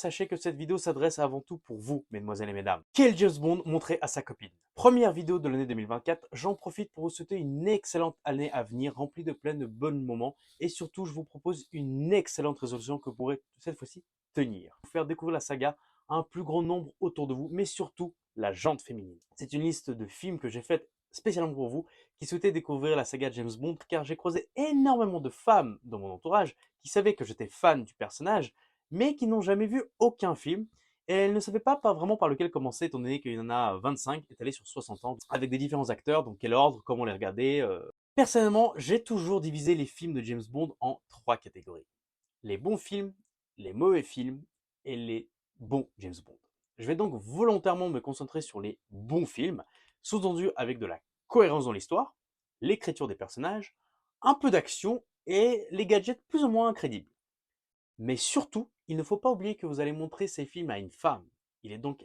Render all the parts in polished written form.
Sachez que cette vidéo s'adresse avant tout pour vous, mesdemoiselles et mesdames. Quel James Bond montrer à sa copine? Première vidéo de l'année 2024, j'en profite pour vous souhaiter une excellente année à venir, remplie de plein de bons moments. Et surtout, je vous propose une excellente résolution que vous pourrez cette fois-ci tenir. Vous faire découvrir la saga à un plus grand nombre autour de vous, mais surtout la jante féminine. C'est une liste de films que j'ai faite spécialement pour vous, qui souhaitaient découvrir la saga James Bond, car j'ai croisé énormément de femmes dans mon entourage qui savaient que j'étais fan du personnage, mais qui n'ont jamais vu aucun film. Et elles ne savaient pas vraiment par lequel commencer, étant donné qu'il y en a 25 étalés sur 60 ans, avec des différents acteurs, donc quel ordre, comment les regarder. Personnellement, j'ai toujours divisé les films de James Bond en trois catégories. Les bons films, les mauvais films et les bons James Bond. Je vais donc volontairement me concentrer sur les bons films, sous-entendu avec de la cohérence dans l'histoire, l'écriture des personnages, un peu d'action et les gadgets plus ou moins crédibles. Mais surtout, il ne faut pas oublier que vous allez montrer ces films à une femme. Il est donc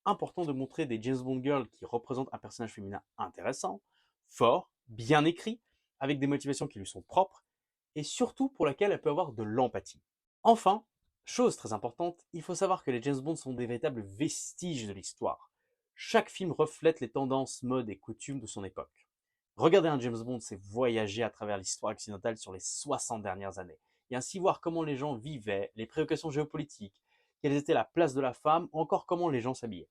important de montrer des James Bond girls qui représentent un personnage féminin intéressant, fort, bien écrit, avec des motivations qui lui sont propres, et surtout pour laquelle elle peut avoir de l'empathie. Enfin, chose très importante, il faut savoir que les James Bond sont des véritables vestiges de l'histoire. Chaque film reflète les tendances, modes et coutumes de son époque. Regarder un James Bond, c'est voyager à travers l'histoire occidentale sur les 60 dernières années, et ainsi voir comment les gens vivaient, les préoccupations géopolitiques, quelle était la place de la femme, ou encore comment les gens s'habillaient.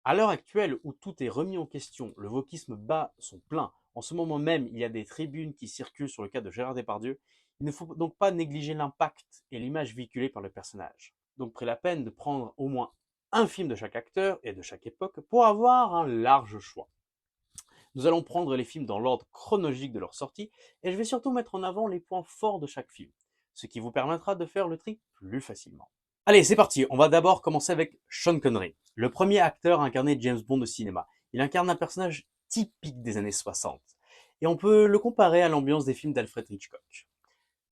À l'heure actuelle où tout est remis en question, le wokisme bat son plein, en ce moment même il y a des tribunes qui circulent sur le cas de Gérard Depardieu, il ne faut donc pas négliger l'impact et l'image véhiculée par le personnage. Donc pris la peine de prendre au moins un film de chaque acteur et de chaque époque pour avoir un large choix. Nous allons prendre les films dans l'ordre chronologique de leur sortie et je vais surtout mettre en avant les points forts de chaque film, ce qui vous permettra de faire le tri plus facilement. Allez, c'est parti. On va d'abord commencer avec Sean Connery, le premier acteur à incarner James Bond au cinéma. Il incarne un personnage typique des années 60 et on peut le comparer à l'ambiance des films d'Alfred Hitchcock.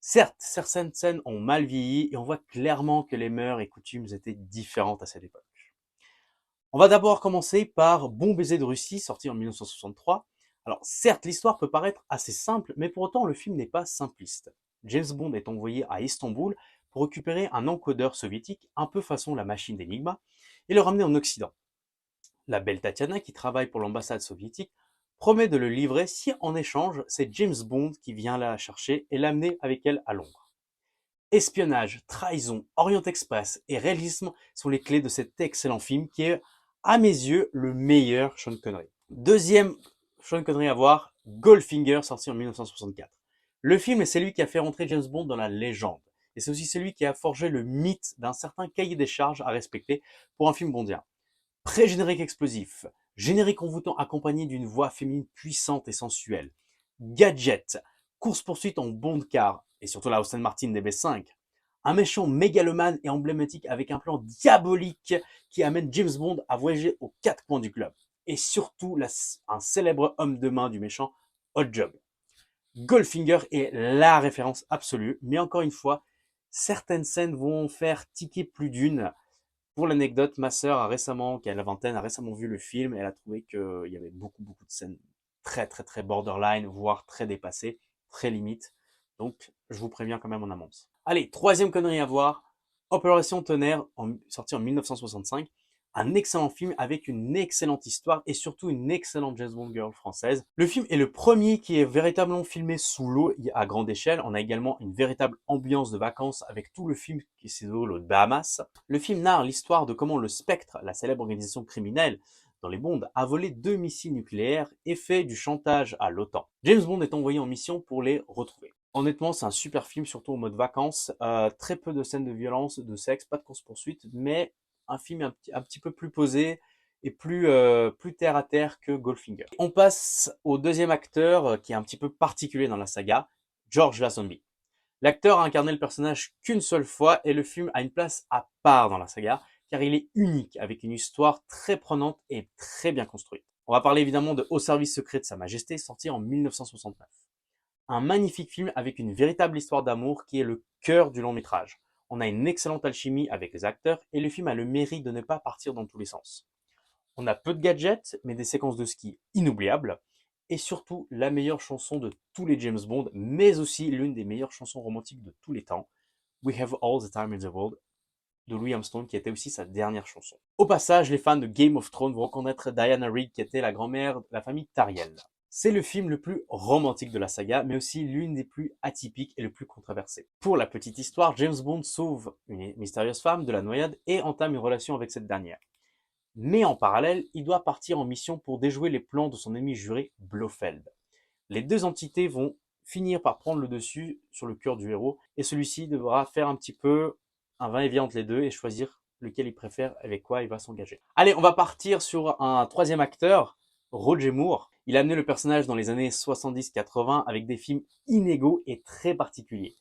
Certes, certaines scènes ont mal vieilli et on voit clairement que les mœurs et coutumes étaient différentes à cette époque. On va d'abord commencer par Bon baiser de Russie, sorti en 1963. Alors certes, l'histoire peut paraître assez simple, mais pour autant le film n'est pas simpliste. James Bond est envoyé à Istanbul pour récupérer un encodeur soviétique, un peu façon la machine d'Enigma, et le ramener en Occident. La belle Tatiana, qui travaille pour l'ambassade soviétique, promet de le livrer si en échange, c'est James Bond qui vient la chercher et l'amener avec elle à Londres. Espionnage, trahison, Orient Express et réalisme sont les clés de cet excellent film qui est, à mes yeux, le meilleur Sean Connery. Deuxième Sean Connery à voir, Goldfinger, sorti en 1964. Le film est celui qui a fait rentrer James Bond dans la légende. Et c'est aussi celui qui a forgé le mythe d'un certain cahier des charges à respecter pour un film bondien. Pré-générique explosif, générique envoûtant accompagné d'une voix féminine puissante et sensuelle, gadget, course-poursuite en bond de car, et surtout la Aston Martin DB5, un méchant mégalomane et emblématique avec un plan diabolique qui amène James Bond à voyager aux quatre coins du globe, et surtout un célèbre homme de main du méchant, Hot Job. Goldfinger est la référence absolue, mais encore une fois, certaines scènes vont faire tiquer plus d'une. Pour l'anecdote, ma sœur qui a la vingtaine, a récemment vu le film et elle a trouvé qu'il y avait beaucoup de scènes très borderline, voire très dépassées, très limite. Donc, je vous préviens quand même en avance. Allez, troisième connerie à voir, Opération Tonnerre, sorti en 1965. Un excellent film avec une excellente histoire et surtout une excellente James Bond girl française. Le film est le premier qui est véritablement filmé sous l'eau à grande échelle. On a également une véritable ambiance de vacances avec tout le film qui se déroule aux Bahamas. Le film narre l'histoire de comment le Spectre, la célèbre organisation criminelle dans les Bonds, a volé 2 missiles nucléaires et fait du chantage à l'OTAN. James Bond est envoyé en mission pour les retrouver. Honnêtement, c'est un super film, surtout en mode vacances. Très peu de scènes de violence, de sexe, pas de course-poursuite, mais un film un petit peu plus posé et plus terre à terre que Goldfinger. On passe au deuxième acteur qui est un petit peu particulier dans la saga, George Lazenby. L'acteur a incarné le personnage qu'une seule fois et le film a une place à part dans la saga car il est unique avec une histoire très prenante et très bien construite. On va parler évidemment de Au service secret de Sa Majesté, sorti en 1969. Un magnifique film avec une véritable histoire d'amour qui est le cœur du long métrage. On a une excellente alchimie avec les acteurs et le film a le mérite de ne pas partir dans tous les sens. On a peu de gadgets, mais des séquences de ski inoubliables. Et surtout, la meilleure chanson de tous les James Bond, mais aussi l'une des meilleures chansons romantiques de tous les temps, We Have All the Time in the World, de Louis Armstrong, qui était aussi sa dernière chanson. Au passage, les fans de Game of Thrones vont reconnaître Diana Rigg, qui était la grand-mère de la famille Tariel. C'est le film le plus romantique de la saga, mais aussi l'une des plus atypiques et le plus controversé. Pour la petite histoire, James Bond sauve une mystérieuse femme de la noyade et entame une relation avec cette dernière. Mais en parallèle, il doit partir en mission pour déjouer les plans de son ennemi juré, Blofeld. Les deux entités vont finir par prendre le dessus sur le cœur du héros, et celui-ci devra faire un petit peu un va-et-vient entre les deux et choisir lequel il préfère, avec quoi il va s'engager. Allez, on va partir sur un troisième acteur, Roger Moore. Il a amené le personnage dans les années 70-80 avec des films inégaux et très particuliers.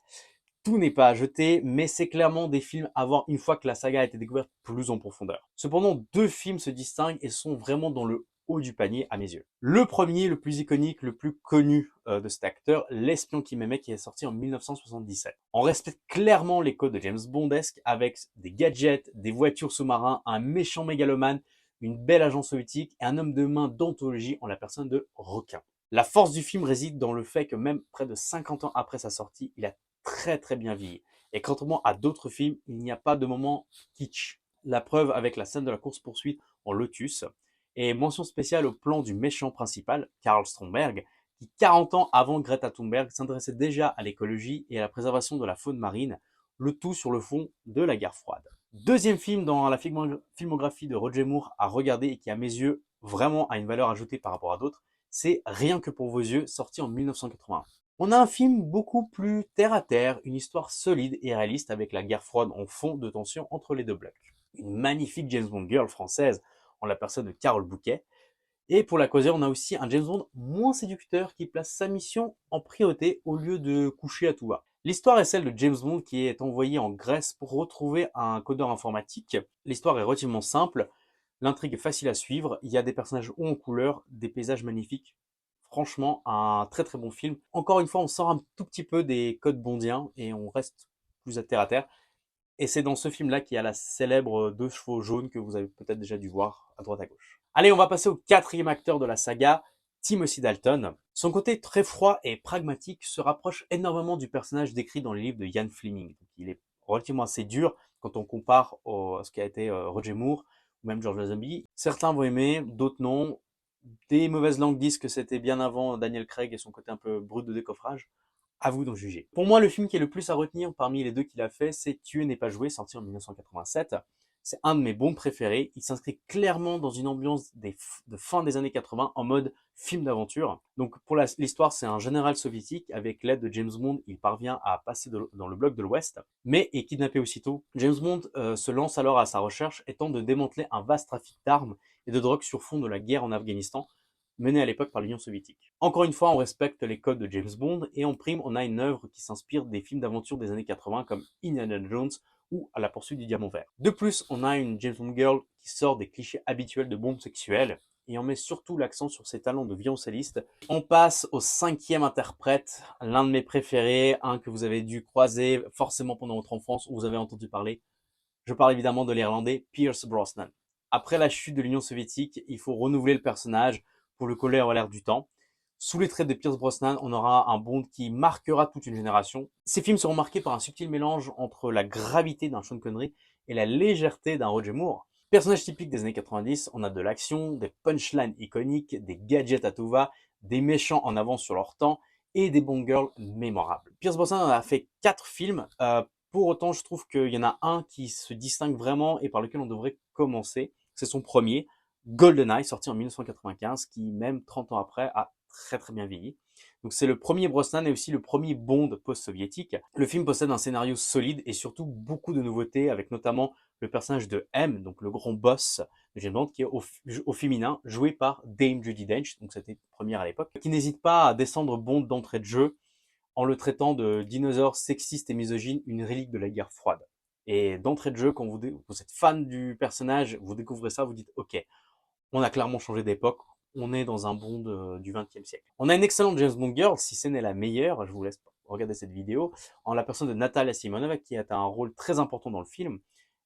Tout n'est pas à jeter, mais c'est clairement des films à voir une fois que la saga a été découverte plus en profondeur. Cependant, deux films se distinguent et sont vraiment dans le haut du panier à mes yeux. Le premier, le plus iconique, le plus connu de cet acteur, L'espion qui m'aimait, qui est sorti en 1977. On respecte clairement les codes de James Bondesque avec des gadgets, des voitures sous-marins, un méchant mégalomane, une belle agence soviétique et un homme de main d'anthologie en la personne de Requin. La force du film réside dans le fait que même près de 50 ans après sa sortie, il a très bien vieilli. Et contrairement à d'autres films, il n'y a pas de moment kitsch. La preuve avec la scène de la course-poursuite en Lotus. Et mention spéciale au plan du méchant principal, Karl Stromberg, qui 40 ans avant Greta Thunberg s'intéressait déjà à l'écologie et à la préservation de la faune marine, le tout sur le fond de la guerre froide. Deuxième film dans la filmographie de Roger Moore à regarder et qui à mes yeux vraiment a une valeur ajoutée par rapport à d'autres, c'est Rien que pour vos yeux, sorti en 1981. On a un film beaucoup plus terre à terre, une histoire solide et réaliste avec la guerre froide en fond de tension entre les deux blocs. Une magnifique James Bond girl française en la personne de Carole Bouquet. Et pour la causer, on a aussi un James Bond moins séducteur qui place sa mission en priorité au lieu de coucher à tout va. L'histoire est celle de James Bond qui est envoyé en Grèce pour retrouver un codeur informatique. L'histoire est relativement simple, l'intrigue est facile à suivre, il y a des personnages hauts en couleur, des paysages magnifiques. Franchement, un très bon film. Encore une fois, on sort un tout petit peu des codes bondiens et on reste plus à terre. Et c'est dans ce film-là qu'il y a la célèbre deux chevaux jaunes que vous avez peut-être déjà dû voir à droite à gauche. Allez, on va passer au quatrième acteur de la saga, Timothy Dalton. Son côté très froid et pragmatique se rapproche énormément du personnage décrit dans les livres de Ian Fleming. Donc, il est relativement assez dur quand on compare à ce qu'a été Roger Moore ou même George Lazenby. Certains vont aimer, d'autres non. Des mauvaises langues disent que c'était bien avant Daniel Craig et son côté un peu brut de décoffrage. À vous d'en juger. Pour moi, le film qui est le plus à retenir parmi les deux qu'il a fait, c'est Tuer n'est pas joué, sorti en 1987. C'est un de mes bons préférés. Il s'inscrit clairement dans une ambiance de fin des années 80 en mode film d'aventure. Donc pour l'histoire, c'est un général soviétique. Avec l'aide de James Bond, il parvient à passer dans le bloc de l'Ouest, mais est kidnappé aussitôt. James Bond se lance alors à sa recherche et tente de démanteler un vaste trafic d'armes et de drogue sur fond de la guerre en Afghanistan, menée à l'époque par l'Union soviétique. Encore une fois, on respecte les codes de James Bond et en prime, on a une œuvre qui s'inspire des films d'aventure des années 80 comme Indiana Jones ou À la poursuite du diamant vert. De plus, on a une James Bond girl qui sort des clichés habituels de bombes sexuelles et on met surtout l'accent sur ses talents de violoncelliste. On passe au cinquième interprète, l'un de mes préférés, un que vous avez dû croiser forcément pendant votre enfance ou vous avez entendu parler. Je parle évidemment de l'Irlandais Pierce Brosnan. Après la chute de l'Union soviétique, il faut renouveler le personnage pour le coller à l'air du temps. Sous les traits de Pierce Brosnan, on aura un Bond qui marquera toute une génération. Ces films seront marqués par un subtil mélange entre la gravité d'un Sean Connery et la légèreté d'un Roger Moore. Personnage typique des années 90, on a de l'action, des punchlines iconiques, des gadgets à tout va, des méchants en avance sur leur temps et des Bond girls mémorables. Pierce Brosnan a fait 4 films. Pour autant, je trouve qu'il y en a un qui se distingue vraiment et par lequel on devrait commencer. C'est son premier, GoldenEye, sorti en 1995, qui même 30 ans après a très bien vieilli. Donc c'est le premier Brosnan et aussi le premier Bond post-soviétique. Le film possède un scénario solide et surtout beaucoup de nouveautés, avec notamment le personnage de M, donc le grand boss de James Bond, qui est au féminin, joué par Dame Judi Dench, donc c'était première à l'époque, qui n'hésite pas à descendre Bond d'entrée de jeu en le traitant de dinosaure sexiste et misogyne, une relique de la guerre froide. Et d'entrée de jeu, quand vous êtes fan du personnage, vous découvrez ça, vous dites ok, on a clairement changé d'époque, on est dans un Bond du XXe siècle. On a une excellente James Bond girl, si ce n'est la meilleure, je vous laisse regarder cette vidéo, en la personne de Natalia Simonova, qui a un rôle très important dans le film.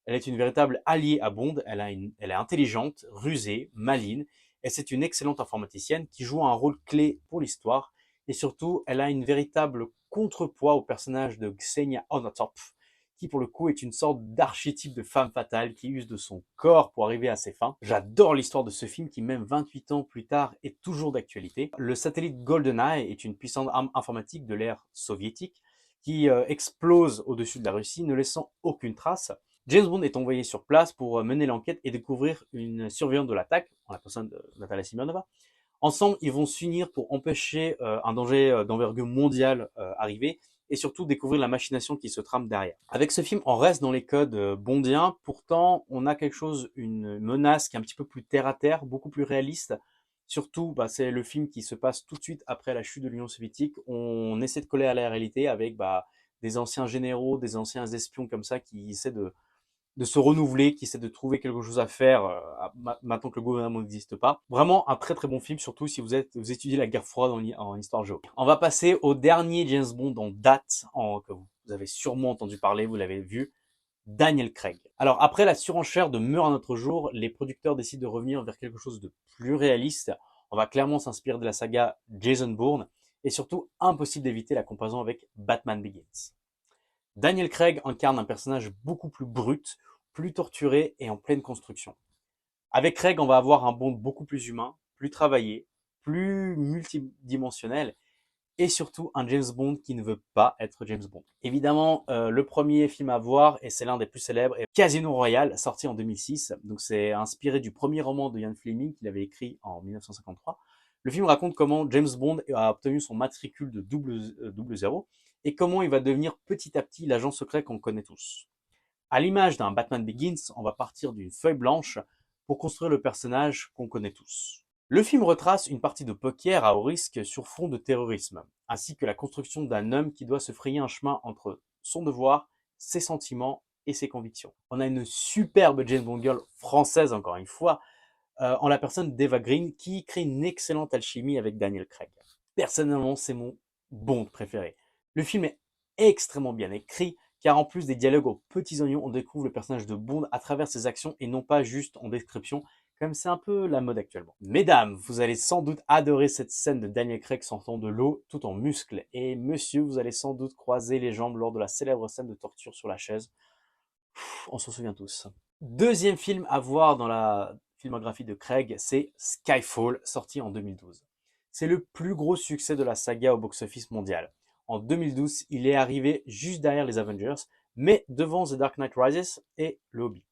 Elle est une véritable alliée à Bond, elle est intelligente, rusée, maligne, et c'est une excellente informaticienne qui joue un rôle clé pour l'histoire, et surtout, elle a une véritable contrepoids au personnage de Ksenia Onatop, qui pour le coup est une sorte d'archétype de femme fatale qui use de son corps pour arriver à ses fins. J'adore l'histoire de ce film qui, même 28 ans plus tard, est toujours d'actualité. Le satellite GoldenEye est une puissante arme informatique de l'ère soviétique qui explose au-dessus de la Russie, ne laissant aucune trace. James Bond est envoyé sur place pour mener l'enquête et découvrir une surveillante de l'attaque, en la personne de Natalia Simonova. Ensemble, ils vont s'unir pour empêcher un danger d'envergure mondiale arriver et surtout découvrir la machination qui se trame derrière. Avec ce film, on reste dans les codes bondiens, pourtant on a quelque chose, une menace qui est un petit peu plus terre à terre, beaucoup plus réaliste. Surtout, c'est le film qui se passe tout de suite après la chute de l'Union soviétique. On essaie de coller à la réalité avec des anciens généraux, des anciens espions comme ça qui essaient de se renouveler, qui essaie de trouver quelque chose à faire maintenant que le gouvernement n'existe pas. Vraiment un très très bon film, surtout si vous étudiez la guerre froide en histoire géo. On va passer au dernier James Bond en date, que vous avez sûrement entendu parler, vous l'avez vu, Daniel Craig. Alors après la surenchère de Meurt un autre jour, les producteurs décident de revenir vers quelque chose de plus réaliste. On va clairement s'inspirer de la saga Jason Bourne et surtout impossible d'éviter la comparaison avec Batman Begins. Daniel Craig incarne un personnage beaucoup plus brut, plus torturé et en pleine construction. Avec Craig, on va avoir un Bond beaucoup plus humain, plus travaillé, plus multidimensionnel et surtout un James Bond qui ne veut pas être James Bond. Évidemment, le premier film à voir, et c'est l'un des plus célèbres, est Casino Royale, sorti en 2006. Donc c'est inspiré du premier roman de Ian Fleming qu'il avait écrit en 1953. Le film raconte comment James Bond a obtenu son matricule de 000 et comment il va devenir petit à petit l'agent secret qu'on connaît tous. À l'image d'un Batman Begins, on va partir d'une feuille blanche pour construire le personnage qu'on connaît tous. Le film retrace une partie de poker à haut risque sur fond de terrorisme, ainsi que la construction d'un homme qui doit se frayer un chemin entre son devoir, ses sentiments et ses convictions. On a une superbe James Bond girl française, encore une fois, en la personne d'Eva Green, qui crée une excellente alchimie avec Daniel Craig. Personnellement, c'est mon Bond préféré. Le film est extrêmement bien écrit, car en plus des dialogues aux petits oignons, on découvre le personnage de Bond à travers ses actions et non pas juste en description, comme c'est un peu la mode actuellement. Mesdames, vous allez sans doute adorer cette scène de Daniel Craig sortant de l'eau tout en muscles, et monsieur, vous allez sans doute croiser les jambes lors de la célèbre scène de torture sur la chaise. On s'en souvient tous. Deuxième film à voir dans la filmographie de Craig, c'est Skyfall, sorti en 2012. C'est le plus gros succès de la saga au box-office mondial. En 2012, il est arrivé juste derrière les Avengers, mais devant The Dark Knight Rises et Le Hobbit.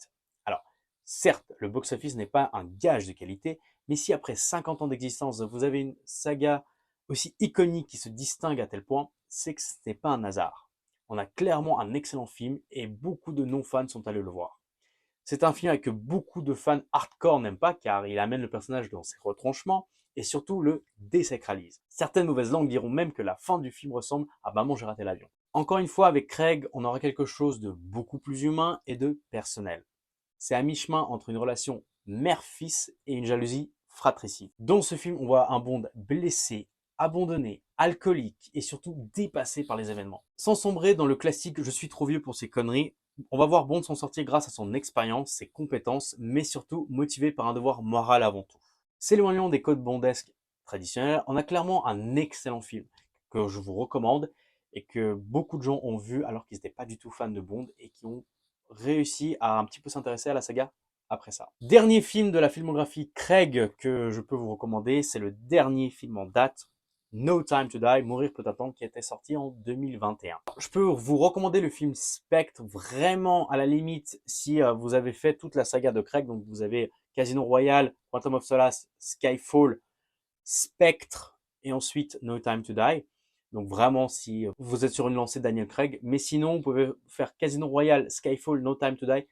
Alors, certes, le box-office n'est pas un gage de qualité, mais si après 50 ans d'existence, vous avez une saga aussi iconique qui se distingue à tel point, c'est que ce n'est pas un hasard. On a clairement un excellent film et beaucoup de non-fans sont allés le voir. C'est un film que beaucoup de fans hardcore n'aiment pas car il amène le personnage dans ses retranchements et surtout le désacralise. Certaines mauvaises langues diront même que la fin du film ressemble à Maman j'ai raté l'avion. Encore une fois, avec Craig, on aura quelque chose de beaucoup plus humain et de personnel. C'est à mi-chemin entre une relation mère-fils et une jalousie fratricide. Dans ce film, on voit un Bond blessé, abandonné, alcoolique et surtout dépassé par les événements. Sans sombrer dans le classique je suis trop vieux pour ces conneries, on va voir Bond s'en sortir grâce à son expérience, ses compétences, mais surtout motivé par un devoir moral avant tout. S'éloignant des codes bondesques traditionnels, on a clairement un excellent film que je vous recommande et que beaucoup de gens ont vu alors qu'ils n'étaient pas du tout fans de Bond et qui ont réussi à un petit peu s'intéresser à la saga après ça. Dernier film de la filmographie Craig que je peux vous recommander, c'est le dernier film en date, No Time to Die, Mourir peut attendre, qui était sorti en 2021. Je peux vous recommander le film Spectre, vraiment à la limite si vous avez fait toute la saga de Craig, donc vous avez Casino Royale, Quantum of Solace, Skyfall, Spectre et ensuite No Time to Die. Donc vraiment si vous êtes sur une lancée Daniel Craig, mais sinon vous pouvez faire Casino Royale, Skyfall, No Time to Die.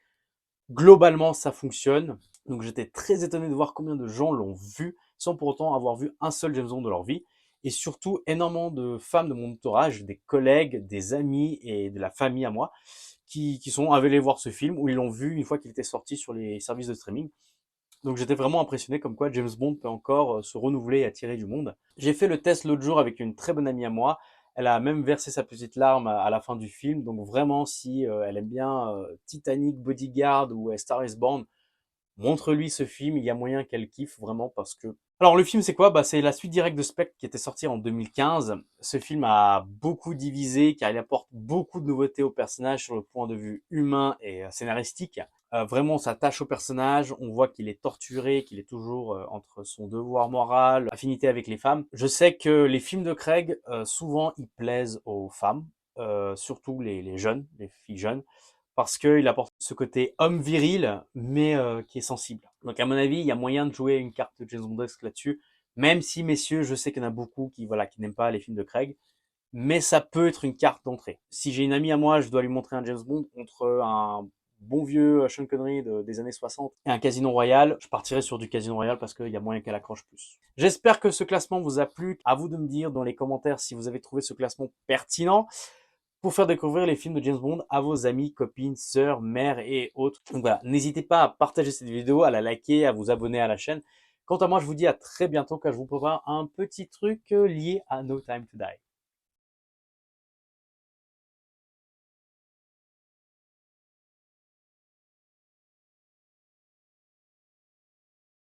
Globalement, ça fonctionne. Donc j'étais très étonné de voir combien de gens l'ont vu sans pour autant avoir vu un seul James Bond de leur vie. Et surtout, énormément de femmes de mon entourage, des collègues, des amis et de la famille à moi qui sont allés voir ce film ou ils l'ont vu une fois qu'il était sorti sur les services de streaming. Donc j'étais vraiment impressionné comme quoi James Bond peut encore se renouveler et attirer du monde. J'ai fait le test l'autre jour avec une très bonne amie à moi. Elle a même versé sa petite larme à la fin du film. Donc vraiment, si elle aime bien Titanic, Bodyguard ou Star is Born, montre-lui ce film. Il y a moyen qu'elle kiffe vraiment parce que... Alors le film c'est quoi? Bah, c'est la suite directe de Spectre qui était sorti en 2015. Ce film a beaucoup divisé car il apporte beaucoup de nouveautés au personnage sur le point de vue humain et scénaristique. Vraiment on s'attache au personnage, on voit qu'il est torturé, qu'il est toujours entre son devoir moral, affinité avec les femmes. Je sais que les films de Craig, souvent ils plaisent aux femmes, surtout les jeunes, les filles jeunes, parce qu'il apporte ce côté homme viril, mais qui est sensible. Donc à mon avis, il y a moyen de jouer une carte James Bondesque là-dessus, même si, messieurs, je sais qu'il y en a beaucoup qui n'aiment pas les films de Craig, mais ça peut être une carte d'entrée. Si j'ai une amie à moi, je dois lui montrer un James Bond entre un bon vieux Sean Connery des années 60 et un Casino Royale, je partirai sur du Casino Royale parce qu'il y a moyen qu'elle accroche plus. J'espère que ce classement vous a plu. À vous de me dire dans les commentaires si vous avez trouvé ce classement pertinent pour faire découvrir les films de James Bond à vos amis, copines, sœurs, mères et autres. Donc voilà, n'hésitez pas à partager cette vidéo, à la liker, à vous abonner à la chaîne. Quant à moi, je vous dis à très bientôt car je vous prépare un petit truc lié à No Time to Die.